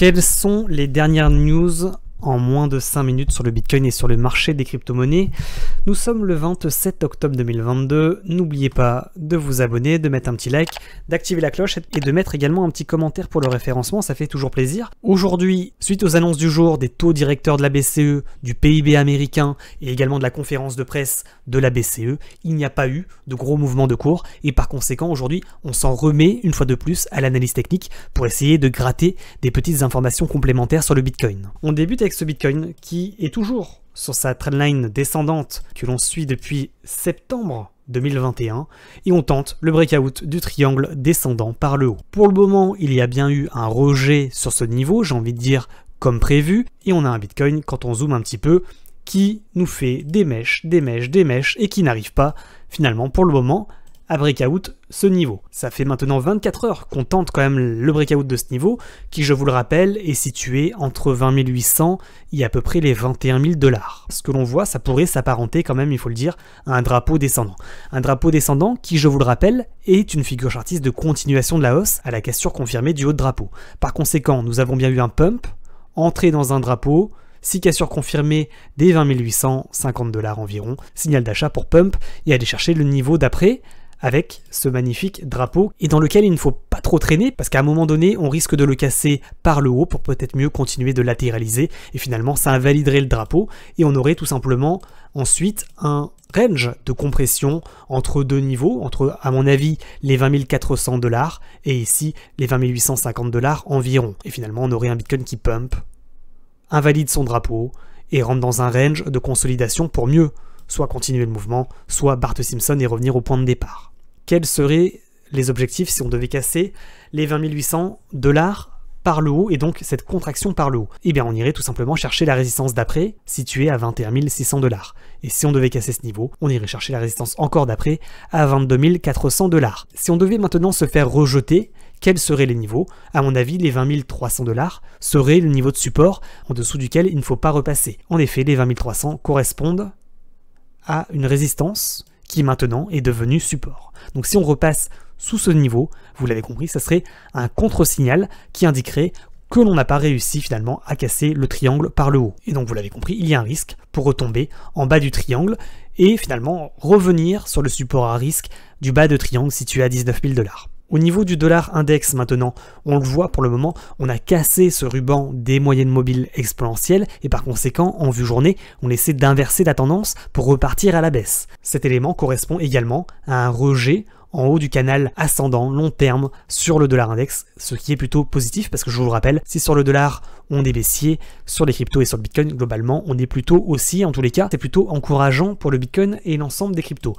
Quelles sont les dernières news en moins de 5 minutes sur le Bitcoin et sur le marché des crypto-monnaies? Nous sommes le 27 octobre 2022. N'oubliez pas de vous abonner, de mettre un petit like, d'activer la cloche et de mettre également un petit commentaire pour le référencement, ça fait toujours plaisir. Aujourd'hui, suite aux annonces du jour des taux directeurs de la BCE, du PIB américain et également de la conférence de presse de la BCE, il n'y a pas eu de gros mouvements de cours et par conséquent aujourd'hui on s'en remet une fois de plus à l'analyse technique pour essayer de gratter des petites informations complémentaires sur le Bitcoin. On débute avec ce Bitcoin qui est toujours sur sa trendline descendante que l'on suit depuis septembre 2021 et on tente le breakout du triangle descendant par le haut. Pour le moment, il y a bien eu un rejet sur ce niveau, j'ai envie de dire comme prévu, et on a un Bitcoin, quand on zoome un petit peu, qui nous fait des mèches et qui n'arrive pas finalement pour le moment à breakout ce niveau. Ça fait maintenant 24 heures qu'on tente quand même le breakout de ce niveau, qui je vous le rappelle est situé entre 20 800 et à peu près les 21 000 $. Ce que l'on voit, ça pourrait s'apparenter quand même, il faut le dire, à un drapeau descendant. Un drapeau descendant qui, je vous le rappelle, est une figure chartiste de continuation de la hausse à la cassure confirmée du haut de drapeau. Par conséquent, nous avons bien eu un pump, entré dans un drapeau, 6 cassures confirmées des 20 850 $ environ, signal d'achat pour pump et aller chercher le niveau d'après avec ce magnifique drapeau et dans lequel il ne faut pas trop traîner parce qu'à un moment donné on risque de le casser par le haut pour peut-être mieux continuer de latéraliser et finalement ça invaliderait le drapeau et on aurait tout simplement ensuite un range de compression entre deux niveaux, entre à mon avis les 20 400 $ et ici les 20 850 $ environ et finalement on aurait un Bitcoin qui pump, invalide son drapeau et rentre dans un range de consolidation pour mieux soit continuer le mouvement, soit Bart Simpson et revenir au point de départ. Quels seraient les objectifs si on devait casser les 20 800 $ par le haut et donc cette contraction par le haut? Eh bien on irait tout simplement chercher la résistance d'après située à 21 600 $. Et si on devait casser ce niveau, on irait chercher la résistance encore d'après à 22 400 $. Si on devait maintenant se faire rejeter, quels seraient les niveaux? À mon avis, les 20 300 $ seraient le niveau de support en dessous duquel il ne faut pas repasser. En effet, les 20 300 correspondent à une résistance qui maintenant est devenue support. Donc si on repasse sous ce niveau, vous l'avez compris, ça serait un contre-signal qui indiquerait que l'on n'a pas réussi finalement à casser le triangle par le haut. Et donc vous l'avez compris, il y a un risque pour retomber en bas du triangle et finalement revenir sur le support à risque du bas de triangle situé à 19 000 $. Au niveau du dollar index maintenant, on le voit pour le moment, on a cassé ce ruban des moyennes mobiles exponentielles et par conséquent, en vue journée, on essaie d'inverser la tendance pour repartir à la baisse. Cet élément correspond également à un rejet en haut du canal ascendant long terme sur le dollar index, ce qui est plutôt positif parce que je vous le rappelle, si sur le dollar on est baissier, sur les cryptos et sur le Bitcoin globalement on est plutôt haussier, en tous les cas c'est plutôt encourageant pour le Bitcoin et l'ensemble des cryptos.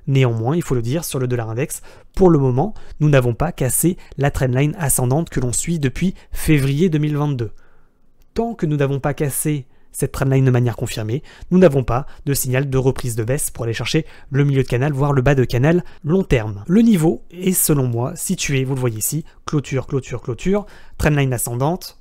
Néanmoins, il faut le dire, sur le dollar index, pour le moment, nous n'avons pas cassé la trendline ascendante que l'on suit depuis février 2022. Tant que nous n'avons pas cassé cette trendline de manière confirmée, nous n'avons pas de signal de reprise de baisse pour aller chercher le milieu de canal, voire le bas de canal long terme. Le niveau est selon moi situé, vous le voyez ici, clôture, trendline ascendante,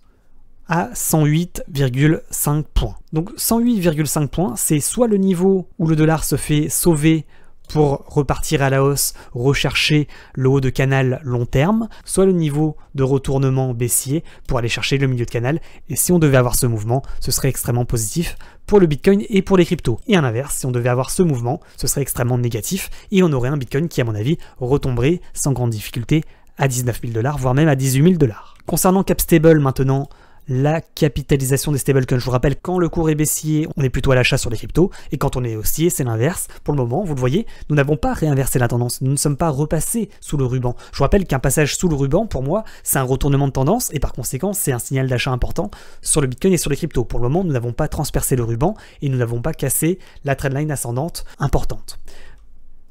à 108,5 points. Donc 108,5 points, c'est soit le niveau où le dollar se fait sauver pour repartir à la hausse, rechercher le haut de canal long terme, soit le niveau de retournement baissier pour aller chercher le milieu de canal. Et si on devait avoir ce mouvement, ce serait extrêmement positif pour le Bitcoin et pour les cryptos. Et à l'inverse, si on devait avoir ce mouvement, ce serait extrêmement négatif et on aurait un Bitcoin qui, à mon avis, retomberait sans grande difficulté à 19 000 $, voire même à 18 000 $. Concernant Capstable maintenant, la capitalisation des stablecoins. Je vous rappelle, quand le cours est baissier, on est plutôt à l'achat sur les cryptos, et quand on est haussier, c'est l'inverse. Pour le moment, vous le voyez, nous n'avons pas réinversé la tendance, nous ne sommes pas repassés sous le ruban. Je vous rappelle qu'un passage sous le ruban, pour moi, c'est un retournement de tendance, et par conséquent, c'est un signal d'achat important sur le Bitcoin et sur les cryptos. Pour le moment, nous n'avons pas transpercé le ruban, et nous n'avons pas cassé la trendline ascendante importante.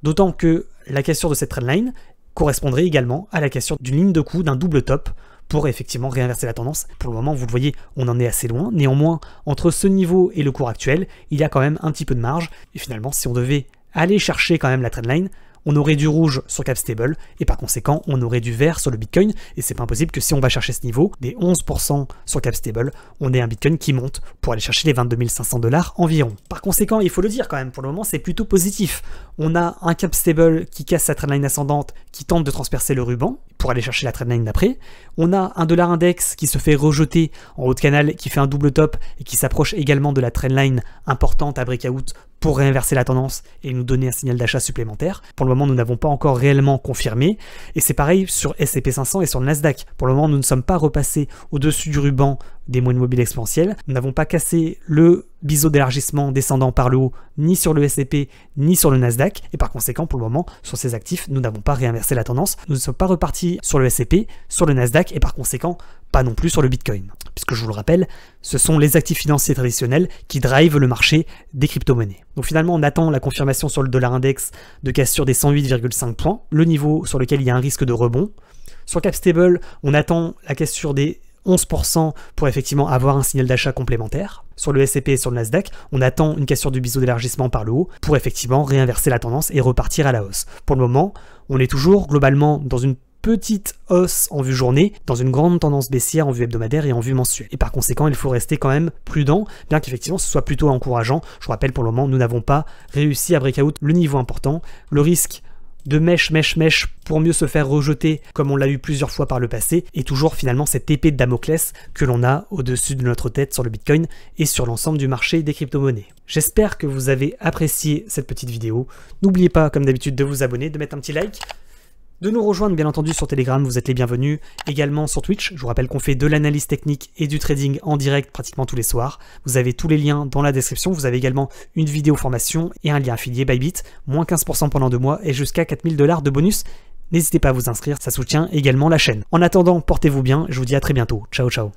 D'autant que la cassure de cette trendline correspondrait également à la cassure d'une ligne de coup, d'un double top, pour effectivement réinverser la tendance. Pour le moment, vous le voyez, on en est assez loin. Néanmoins, entre ce niveau et le cours actuel, il y a quand même un petit peu de marge. Et finalement, si on devait aller chercher quand même la trendline, on aurait du rouge sur Capstable, et par conséquent, on aurait du vert sur le Bitcoin, et c'est pas impossible que si on va chercher ce niveau, des 11% sur Capstable, on ait un Bitcoin qui monte pour aller chercher les 22 500 $ environ. Par conséquent, il faut le dire quand même, pour le moment, c'est plutôt positif. On a un Capstable qui casse sa trendline ascendante, qui tente de transpercer le ruban, pour aller chercher la trendline d'après. On a un dollar index qui se fait rejeter en haut de canal, qui fait un double top, et qui s'approche également de la trendline importante à breakout pour réinverser la tendance et nous donner un signal d'achat supplémentaire. Pour le moment, nous n'avons pas encore réellement confirmé. Et c'est pareil sur S&P 500 et sur le Nasdaq. Pour le moment, nous ne sommes pas repassés au-dessus du ruban des moyennes mobiles exponentielles. Nous n'avons pas cassé le biseau d'élargissement descendant par le haut, ni sur le S&P, ni sur le Nasdaq. Et par conséquent, pour le moment, sur ces actifs, nous n'avons pas réinversé la tendance. Nous ne sommes pas repartis sur le S&P, sur le Nasdaq, et par conséquent, pas non plus sur le Bitcoin. Puisque je vous le rappelle, ce sont les actifs financiers traditionnels qui drivent le marché des crypto-monnaies. Donc finalement, on attend la confirmation sur le dollar index de cassure des 108,5 points, le niveau sur lequel il y a un risque de rebond. Sur Capstable, on attend la cassure des 11% pour effectivement avoir un signal d'achat complémentaire. Sur le S&P et sur le Nasdaq, on attend une cassure du biseau d'élargissement par le haut pour effectivement réinverser la tendance et repartir à la hausse. Pour le moment, on est toujours globalement dans une petite hausse en vue journée, dans une grande tendance baissière en vue hebdomadaire et en vue mensuelle. Et par conséquent, il faut rester quand même prudent, bien qu'effectivement ce soit plutôt encourageant. Je vous rappelle, pour le moment, nous n'avons pas réussi à breakout le niveau important. Le risque de mèche pour mieux se faire rejeter, comme on l'a eu plusieurs fois par le passé, et toujours finalement cette épée de Damoclès que l'on a au-dessus de notre tête sur le Bitcoin et sur l'ensemble du marché des crypto-monnaies. J'espère que vous avez apprécié cette petite vidéo. N'oubliez pas, comme d'habitude, de vous abonner, de mettre un petit like, de nous rejoindre bien entendu sur Telegram, vous êtes les bienvenus, également sur Twitch. Je vous rappelle qu'on fait de l'analyse technique et du trading en direct pratiquement tous les soirs. Vous avez tous les liens dans la description, vous avez également une vidéo formation et un lien affilié Bybit, moins 15% pendant 2 mois et jusqu'à 4000 $ de bonus. N'hésitez pas à vous inscrire, ça soutient également la chaîne. En attendant, portez-vous bien, je vous dis à très bientôt. Ciao ciao.